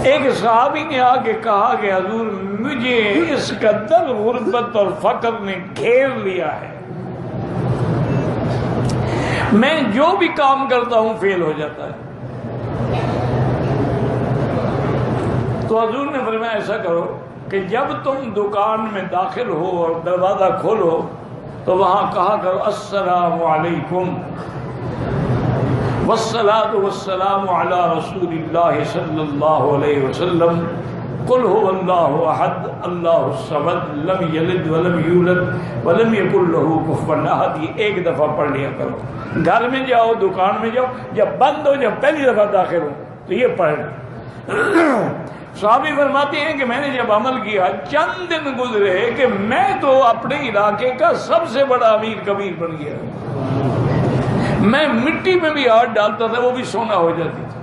एक सहाबी ने आके कहा कि हजूर मुझे इस कदर गुर्बत और फक्र ने घेर लिया है, मैं जो भी काम करता हूं फेल हो जाता है। तो हजूर ने फरमाया ऐसा करो कि जब तुम दुकान में दाखिल हो और दरवाजा खोलो तो वहां कहा करो अस्सलामु अलैकुम वस्सलातु वस्सलामु अला रसूलिल्लाह सल्लल्लाहु अलैहि वसल्लम कुल हुवल्लाहु अहद अल्लाहु समद लम यलिद वलम यूलद वलम यकुल लहू कुफुवन अहद। ये एक दफा पढ़ लिया करो। घर में जाओ, दुकान में जाओ, जब बंद हो, जब पहली दफा दाखिल हो तो ये पढ़। साहबी फरमाते हैं कि मैंने जब अमल किया, चंद दिन गुजरे कि मैं तो अपने इलाके का सबसे बड़ा अमीर कबीर बन गया। मैं मिट्टी में भी हाथ डालता था, वो भी सोना हो जाती थी।